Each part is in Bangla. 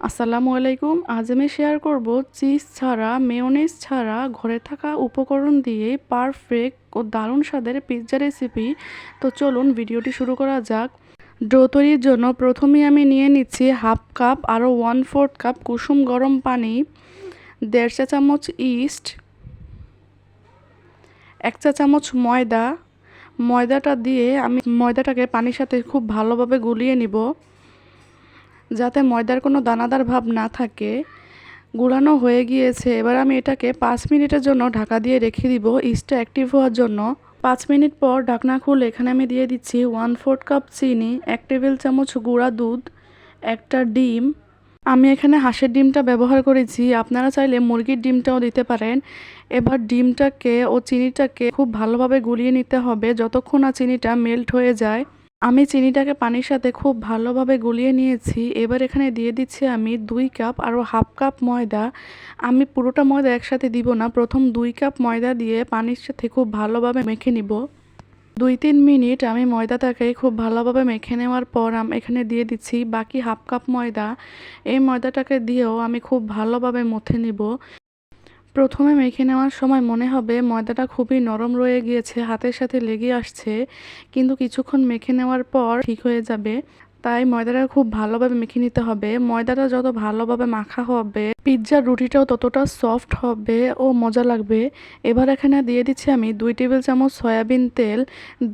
আসসালামু আলাইকুম। আজ আমি শেয়ার করব চিজ ছাড়া, মেয়োনিজ ছাড়া ঘরে থাকা উপকরণ দিয়ে পারফেক্ট ও দারুণ স্বাদের পিৎজা রেসিপি। তো চলুন ভিডিওটি শুরু করা যাক। ডো তৈরির জন্য প্রথমেই আমি নিয়ে নিচ্ছি হাফ কাপ আরও 1/4 কাপ কুসুম গরম পানি, 1.5 চা চামচ ইস্ট, 1 চা চামচ ময়দা। ময়দাটা দিয়ে আমি ময়দাটাকে পানির সাথে খুব ভালোভাবে গুলিয়ে নিব, যাতে ময়দার কোনো দানাদার ভাব না থাকে। গুলানো হয়ে গিয়েছে। এবার আমি এটাকে 5 মিনিটের জন্য ঢাকা দিয়ে রেখে দিব ইস্টটা অ্যাক্টিভ হওয়ার জন্য। 5 মিনিট পর ঢাকনা খুলে এখানে আমি দিয়ে দিচ্ছি 1/4 কাপ চিনি, 1 টেবিল চামচ গুঁড়া দুধ, একটা ডিম। আমি এখানে হাঁসের ডিমটা ব্যবহার করেছি, আপনারা চাইলে মুরগির ডিমটাও দিতে পারেন। এবার ডিমটাকে ও চিনিটাকে খুব ভালোভাবে গুলিয়ে নিতে হবে যতক্ষণ না চিনিটা মেল্ট হয়ে যায়। আমি চিনিটাকে পানির সাথে খুব ভালোভাবে গুলিয়ে নিয়েছি। এবার এখানে দিয়ে দিচ্ছি আমি 2 কাপ আরও হাফ কাপ ময়দা। আমি পুরোটা ময়দা একসাথে দিব না, প্রথম 2 কাপ ময়দা দিয়ে পানির সাথে খুব ভালোভাবে মেখে নিব। 2-3 মিনিট আমি ময়দাটাকে খুব ভালোভাবে মেখে নেওয়ার পর আমি এখানে দিয়ে দিচ্ছি বাকি হাফ কাপ ময়দা। এই ময়দাটাকে দিয়েও আমি খুব ভালোভাবে মথে নিব। প্রথমে মেখে নেওয়ার সময় মনে হবে ময়দাটা খুবই নরম রয়ে গিয়েছে, হাতের সাথে লেগে আসছে, কিন্তু কিছুক্ষণ মেখে নেওয়ার পর ঠিক হয়ে যাবে। তাই ময়দাটা খুব ভালোভাবে মেখে নিতে হবে। ময়দাটা যত ভালোভাবে মাখা হবে, পিৎজার রুটিটাও ততটা সফট হবে ও মজা লাগবে। এবার এখানে দিয়ে দিচ্ছি আমি 2 টেবিল চামচ সয়াবিন তেল,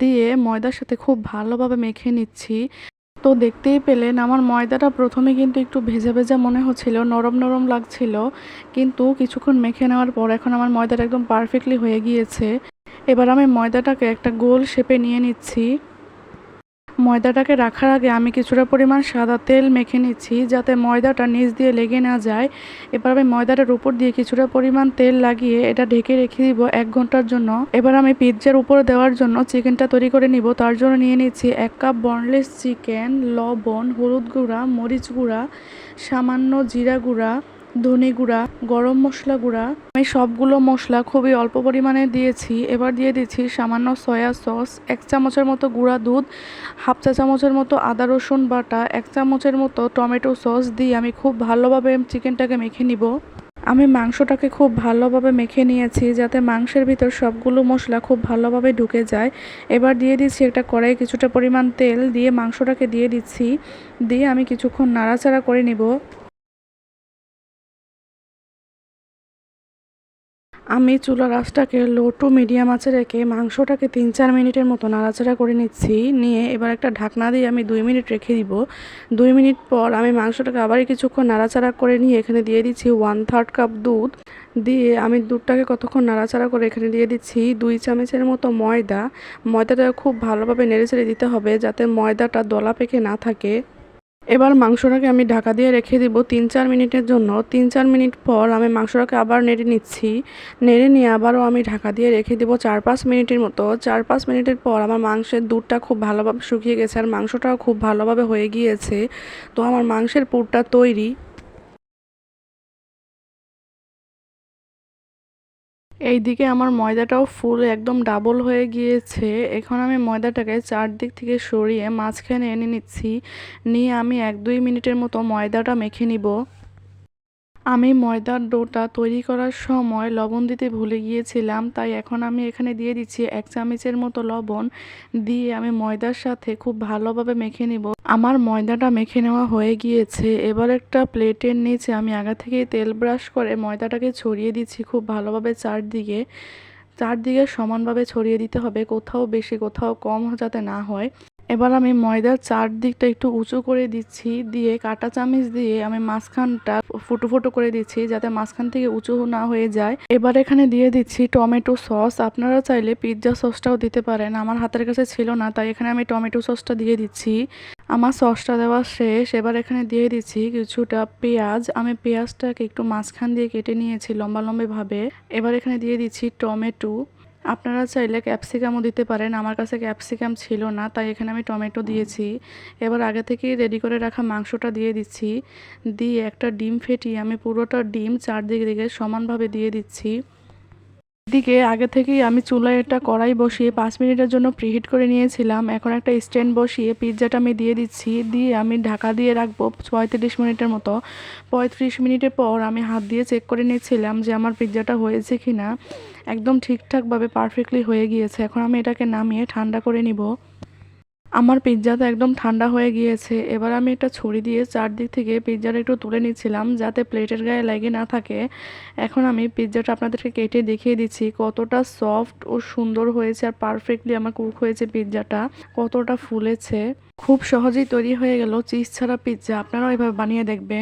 দিয়ে ময়দার সাথে খুব ভালোভাবে মেখে নিচ্ছি। তো দেখতেই পেলেন আমার ময়দাটা প্রথমে কিন্তু একটু ভেজা ভেজা মনে হচ্ছিল, নরম নরম লাগছিল, কিন্তু কিছুক্ষণ মেখে নেওয়ার পর এখন আমার ময়দাটা একদম পারফেক্টলি হয়ে গিয়েছে। এবার আমি ময়দাটাকে একটা গোল শেপে নিয়ে নিচ্ছি। ময়দাটাকে রাখার আগে আমি কিছুটা পরিমাণ সাদা তেল মেখে নিচ্ছি, যাতে ময়দাটা নিচ দিয়ে লেগে না যায়। এবার আমি ময়দাটার উপর দিয়ে কিছুটা পরিমাণ তেল লাগিয়ে এটা ঢেকে রেখে দিব 1 ঘন্টার জন্য। এবার আমি পিৎজার উপরে দেওয়ার জন্য চিকেনটা তৈরি করে নিব। তার জন্য নিয়ে নিচ্ছি 1 কাপ বোনলেস চিকেন, লবণ, হলুদ গুঁড়া, মরিচ গুঁড়া, সামান্য জিরা গুঁড়া, ধনে গুঁড়া, গরম মশলা গুঁড়া। আমি সবগুলো মশলা খুবই অল্প পরিমাণে দিয়েছি। এবার দিয়ে দিচ্ছি সামান্য সয়া সস, 1 চামচের মতো গুঁড়া দুধ, হাফ চা চামচের মতো আদা রসুন বাটা, 1 চামচের মতো টমেটো সস দিয়ে আমি খুব ভালোভাবে চিকেনটাকে মেখে নিব। আমি মাংসটাকে খুব ভালোভাবে মেখে নিয়েছি, যাতে মাংসের ভিতর সবগুলো মশলা খুব ভালোভাবে ঢুকে যায়। এবার দিয়ে দিচ্ছি একটা কড়াই কিছুটা পরিমাণ তেল, দিয়ে মাংসটাকে দিয়ে দিচ্ছি, দিয়ে আমি কিছুক্ষণ নাড়াচাড়া করে নিব। আমি চুলার আঁচটাকে লো টু মিডিয়াম আঁচে রেখে মাংসটাকে 3-4 মিনিটের মতো নাড়াচাড়া করে নিচ্ছি। নিয়ে এবার একটা ঢাকনা দিয়ে আমি 2 মিনিট রেখে দিব। 2 মিনিট পর আমি মাংসটাকে আবারই কিছুক্ষণ নাড়াচাড়া করে নিয়ে এখানে দিয়ে দিচ্ছি 1/3 কাপ দুধ। দিয়ে আমি দুধটাকে কতক্ষণ নাড়াচাড়া করে এখানে দিয়ে দিচ্ছি 2 চামচের মতো ময়দা। ময়দাটা খুব ভালোভাবে নেড়েচেড়ে দিতে হবে, যাতে ময়দাটা দলা পেকে না থাকে। এবার মাংসটাকে আমি ঢাকা দিয়ে রেখে দিব 3-4 মিনিটের জন্য। 3-4 মিনিট পর আমি মাংসটাকে আবার নেড়ে নিচ্ছি। নেড়ে নিয়ে আবারও আমি ঢাকা দিয়ে রেখে দিব 4-5 মিনিটের মতো। 4-5 মিনিটের পর আমার মাংসের দুধটা খুব ভালোভাবে শুকিয়ে গেছে, আর মাংসটাও খুব ভালোভাবে হয়ে গিয়েছে। তো আমার মাংসের পুরটা তৈরি। এইদিকে আমার ময়দাটাও ফুল একদম ডাবল হয়ে গিয়েছে। এখন আমি ময়দাটাকে চারদিক থেকে সরিয়ে মাঝখানে এনে নিচ্ছি। নিয়ে আমি 1-2 মিনিটের মতো ময়দাটা মেখে নিব। আমি ময়দার ডোটা তৈরি করার সময় লবণ দিতে ভুলে গিয়েছিলাম, তাই এখন আমি এখানে দিয়ে দিচ্ছি 1 চামচের মতো লবণ। দিয়ে আমি ময়দার সাথে খুব ভালোভাবে মেখে নিব। আমার ময়দাটা মেখে নেওয়া হয়ে গিয়েছে। এবার একটা প্লেটের নিচে আমি আগে থেকেই তেল ব্রাশ করে ময়দাটাকে ছড়িয়ে দিচ্ছি খুব ভালোভাবে চারদিকে। চারদিকে সমানভাবে ছড়িয়ে দিতে হবে, কোথাও বেশি কোথাও কম যাতে না হয়। এবার আমি ময়দার চারদিকটা একটু উঁচু করে দিচ্ছি, দিয়ে কাঁটা চামচ দিয়ে আমি মাঝখানটা ফুটো ফুটো করে দিচ্ছি, যাতে মাঝখান থেকে উঁচু না হয়ে যায়। এবার এখানে দিয়ে দিচ্ছি টমেটো সস। আপনারা চাইলে পিৎজা সসটাও দিতে পারেন, আমার হাতের কাছে ছিল না, তাই এখানে আমি টমেটো সসটা দিয়ে দিচ্ছি। আমার সসটা দেওয়া শেষ। এবার এখানে দিয়ে দিচ্ছি কিছুটা পেঁয়াজ। আমি পেঁয়াজটাকে একটু মাঝখান দিয়ে কেটে নিয়েছি লম্বা লম্বাভাবে। এবার এখানে দিয়ে দিচ্ছি টমেটো। আপনারা চাইলে ক্যাপসিকামও দিতে পারেন, আমার কাছে ক্যাপসিকাম ছিল না, তাই এখানে আমি টমেটো দিয়েছি। এবার আগে থেকেই রেডি করে রাখা মাংসটা দিয়ে দিচ্ছি। দিয়ে একটা ডিম ফেটিয়ে আমি পুরোটা ডিম চারদিকে দিকে সমানভাবে দিয়ে দিচ্ছি। এদিকে আগে থেকেই আমি চুলায় একটা কড়াই বসিয়ে 5 মিনিটের জন্য প্রিহিট করে নিয়েছিলাম। এখন একটা স্ট্যান্ড বসিয়ে পিৎজাটা আমি দিয়ে দিচ্ছি। দিয়ে আমি ঢাকা দিয়ে রাখবো 35 মিনিটের মতো। 35 মিনিটের পর আমি হাত দিয়ে চেক করে নিচ্ছিলাম যে আমার পিৎজাটা হয়েছে কি না। একদম ঠিকঠাকভাবে পারফেক্টলি হয়ে গিয়েছে। এখন আমি এটাকে নামিয়ে ঠান্ডা করে নিব। আমার পিৎজা তো একদম ঠান্ডা হয়ে গিয়েছে। এবার আমি একটা ছুরি দিয়ে চারদিক থেকে পিৎজাটা একটু তুলে নিচ্ছিলাম যাতে প্লেটের গায়ে লেগে না থাকে। এখন আমি পিৎজাটা আপনাদেরকে কেটে দেখিয়ে দিচ্ছি কতটা সফট ও সুন্দর হয়েছে আর পারফেক্টলি আমার কুক হয়েছে পিৎজাটা, কতটা ফুলেছে। খুব সহজেই তৈরি হয়ে গেল চিজ ছাড়া পিৎজা। আপনারাও এভাবে বানিয়ে দেখবেন।